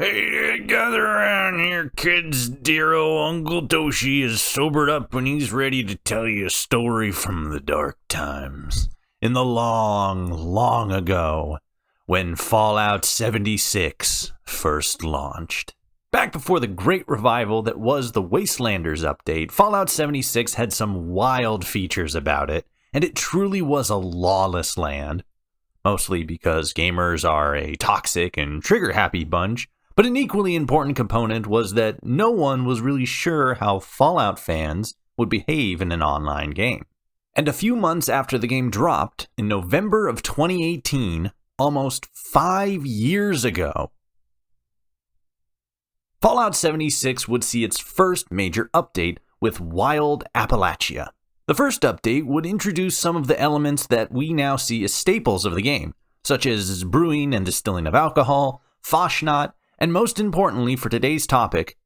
Hey, gather around here, kids. Dear old Uncle Toshi is sobered up and he's ready to tell you a story from the dark times. In the long, long ago, when Fallout 76 first launched. Back before the great revival that was the Wastelanders update, Fallout 76 had some wild features about it, and it truly was a lawless land. Mostly because gamers are a toxic and trigger-happy bunch, but an equally important component was that no one was really sure how Fallout fans would behave in an online game. And a few months after the game dropped, in November of 2018, almost 5 years ago, Fallout 76 would see its first major update with Wild Appalachia. The first update would introduce some of the elements that we now see as staples of the game, such as brewing and distilling of alcohol, Foshnot, and most importantly for today's topic,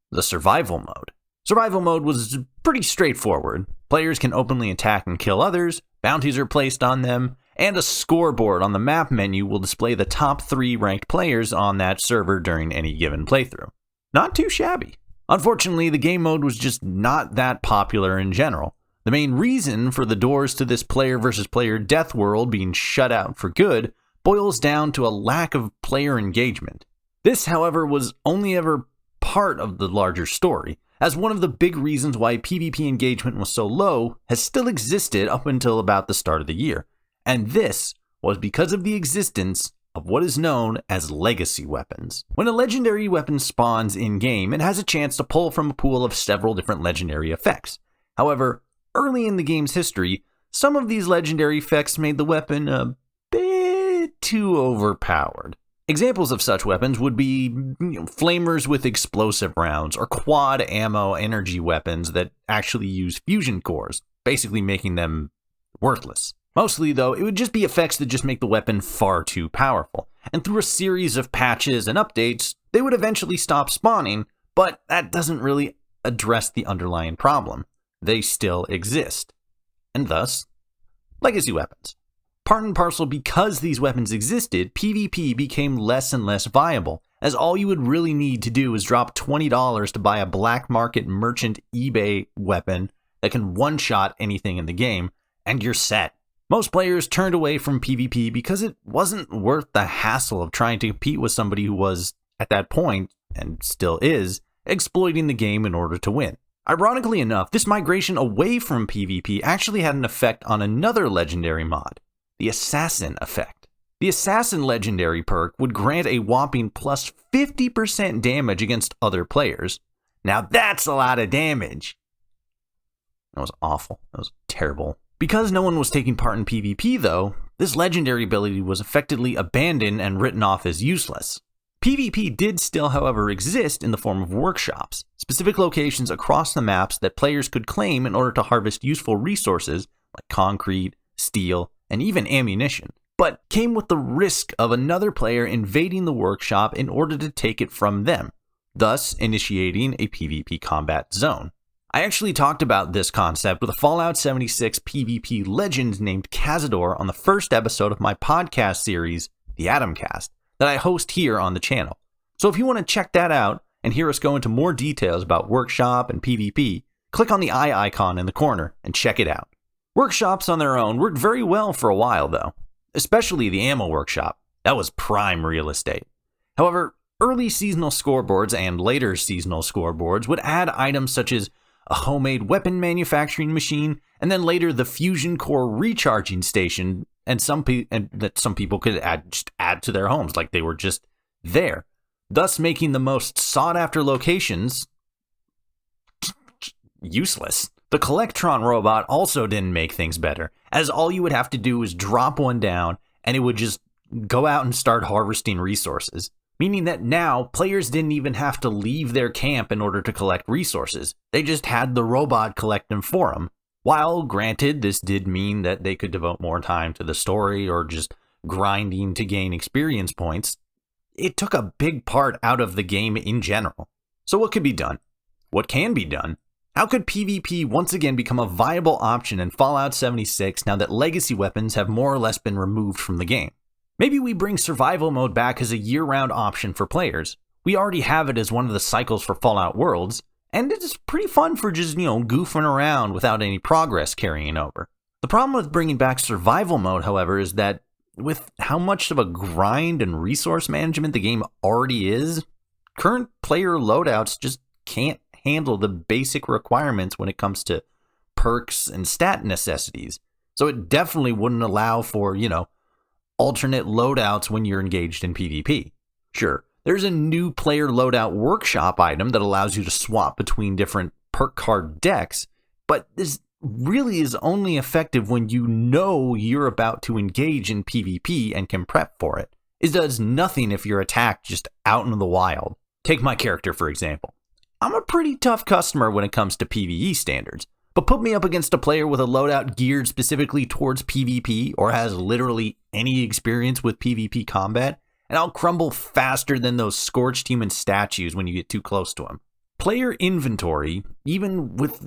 the survival mode. Survival mode was pretty straightforward. Players can openly attack and kill others, bounties are placed on them, and a scoreboard on the map menu will display the top 3 ranked players on that server during any given playthrough. Not too shabby. Unfortunately, the game mode was just not that popular in general. The main reason for the doors to this player versus player death world being shut out for good boils down to a lack of player engagement. This, however, was only ever part of the larger story, as one of the big reasons why PvP engagement was so low has still existed up until about the start of the year, and this was because of the existence of what is known as legacy weapons. When a legendary weapon spawns in-game, it has a chance to pull from a pool of several different legendary effects. However, early in the game's history, some of these legendary effects made the weapon a bit too overpowered. Examples of such weapons would be flamers with explosive rounds, or quad ammo energy weapons that actually use fusion cores, basically making them worthless. Mostly, though, it would just be effects that just make the weapon far too powerful, and through a series of patches and updates, they would eventually stop spawning, but that doesn't really address the underlying problem. They still exist, and thus, legacy weapons. Part and parcel because these weapons existed, PvP became less and less viable, as all you would really need to do is drop $20 to buy a black market merchant eBay weapon that can one-shot anything in the game, and you're set. Most players turned away from PvP because it wasn't worth the hassle of trying to compete with somebody who was, at that point, and still is, exploiting the game in order to win. Ironically enough, this migration away from PvP actually had an effect on another legendary mod, the Assassin effect. The Assassin legendary perk would grant a whopping plus 50% damage against other players. Now that's a lot of damage. That was awful. That was terrible. Because no one was taking part in PvP though, this legendary ability was effectively abandoned and written off as useless. PvP did still, however, exist in the form of workshops, specific locations across the maps that players could claim in order to harvest useful resources like concrete, steel, and even ammunition, but came with the risk of another player invading the workshop in order to take it from them, thus initiating a PvP combat zone. I actually talked about this concept with a Fallout 76 PvP legend named Cazador on the first episode of my podcast series, The Atomcast, that I host here on the channel. So if you want to check that out and hear us go into more details about Workshop and PvP, click on the eye icon in the corner and check it out. Workshops on their own worked very well for a while though, especially the ammo workshop. That was prime real estate. However, early seasonal scoreboards and later seasonal scoreboards would add items such as a homemade weapon manufacturing machine, and then later the fusion core recharging station, and that some people could add to their homes like they were just there, thus making the most sought after locations useless. The Collectron robot also didn't make things better, as all you would have to do was drop one down and it would just go out and start harvesting resources, meaning that now players didn't even have to leave their camp in order to collect resources. They just had the robot collect them for them. While granted, this did mean that they could devote more time to the story or just grinding to gain experience points, it took a big part out of the game in general. So what could be done? What can be done? How could PvP once again become a viable option in Fallout 76 now that legacy weapons have more or less been removed from the game? Maybe we bring survival mode back as a year-round option for players, We already have it as one of the cycles for Fallout Worlds, and it's pretty fun for just, goofing around without any progress carrying over. The problem with bringing back survival mode, however, is that with how much of a grind and resource management the game already is, current player loadouts just can't handle the basic requirements when it comes to perks and stat necessities. So it definitely wouldn't allow for, alternate loadouts when you're engaged in PvP. Sure, there's a new player loadout workshop item that allows you to swap between different perk card decks, but this really is only effective when you know you're about to engage in PvP and can prep for it. It does nothing if you're attacked just out in the wild. Take my character, for example. I'm a pretty tough customer when it comes to PvE standards, but put me up against a player with a loadout geared specifically towards PvP or has literally any experience with PvP combat, and I'll crumble faster than those scorched human statues when you get too close to them. Player inventory, even with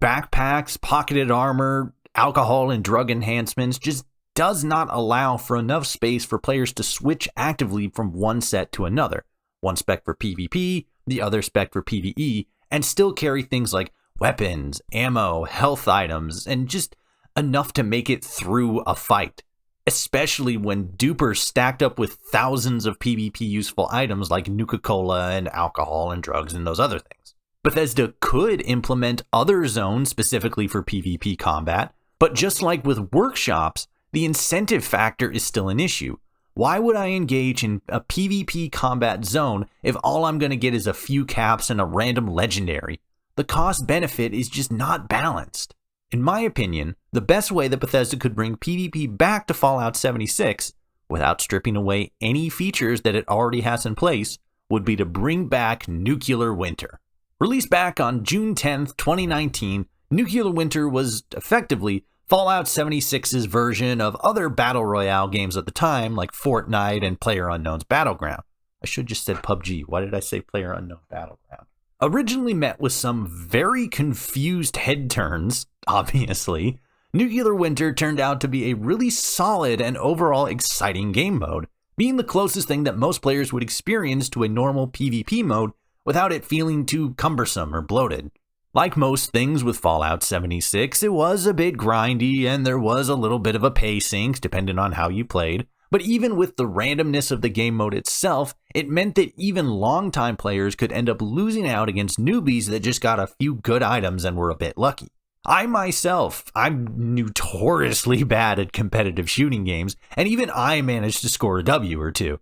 backpacks, pocketed armor, alcohol and drug enhancements, just does not allow for enough space for players to switch actively from one set to another. One spec for PvP, the other spec for PvE, and still carry things like weapons, ammo, health items, and just enough to make it through a fight. Especially when dupers stacked up with thousands of PvP useful items like Nuka-Cola and alcohol and drugs and those other things. Bethesda could implement other zones specifically for PvP combat, but just like with workshops, the incentive factor is still an issue. Why would I engage in a PvP combat zone if all I'm going to get is a few caps and a random legendary? The cost-benefit is just not balanced. In my opinion, the best way that Bethesda could bring PvP back to Fallout 76, without stripping away any features that it already has in place, would be to bring back Nuclear Winter. Released back on June 10th, 2019, Nuclear Winter was effectively Fallout 76's version of other Battle Royale games at the time, like Fortnite and PlayerUnknown's Battleground. I should just said PUBG. Why did I say PlayerUnknown Battleground? Originally met with some very confused head turns, obviously, Nuclear Winter turned out to be a really solid and overall exciting game mode, being the closest thing that most players would experience to a normal PvP mode without it feeling too cumbersome or bloated. Like most things with Fallout 76, it was a bit grindy and there was a little bit of a pay sink depending on how you played. But even with the randomness of the game mode itself, it meant that even longtime players could end up losing out against newbies that just got a few good items and were a bit lucky. I'm notoriously bad at competitive shooting games, and even I managed to score a W or two.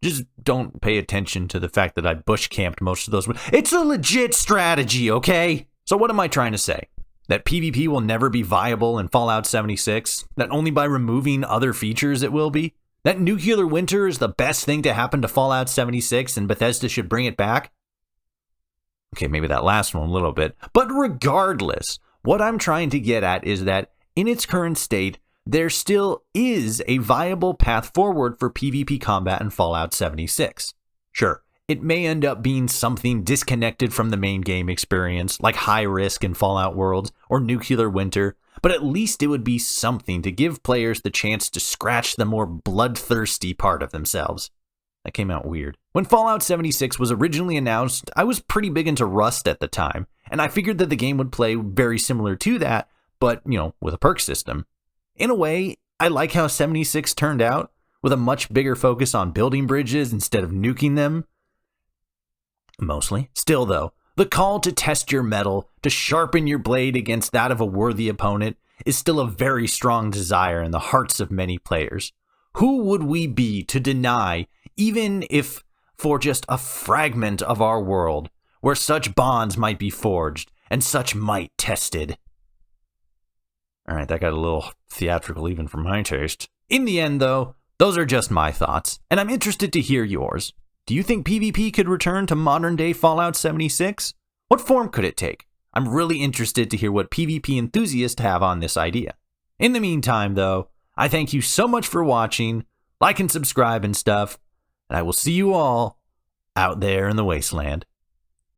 Just don't pay attention to the fact that I bush camped most of those. It's a legit strategy, okay? So what am I trying to say? That PvP will never be viable in Fallout 76? That only by removing other features it will be? That Nuclear Winter is the best thing to happen to Fallout 76 and Bethesda should bring it back? Okay, maybe that last one a little bit. But regardless, what I'm trying to get at is that in its current state, there still is a viable path forward for PvP combat in Fallout 76. Sure, it may end up being something disconnected from the main game experience, like High Risk in Fallout Worlds or Nuclear Winter, but at least it would be something to give players the chance to scratch the more bloodthirsty part of themselves. That came out weird. When Fallout 76 was originally announced, I was pretty big into Rust at the time, and I figured that the game would play very similar to that, but, with a perk system. In a way, I like how 76 turned out, with a much bigger focus on building bridges instead of nuking them. Mostly. Still though, the call to test your mettle, to sharpen your blade against that of a worthy opponent, is still a very strong desire in the hearts of many players. Who would we be to deny, even if for just a fragment of our world, where such bonds might be forged and such might tested? Alright, that got a little theatrical even for my taste. In the end though, those are just my thoughts, and I'm interested to hear yours. Do you think PvP could return to modern-day Fallout 76? What form could it take? I'm really interested to hear what PvP enthusiasts have on this idea. In the meantime, though, I thank you so much for watching, like and subscribe and stuff, and I will see you all out there in the wasteland.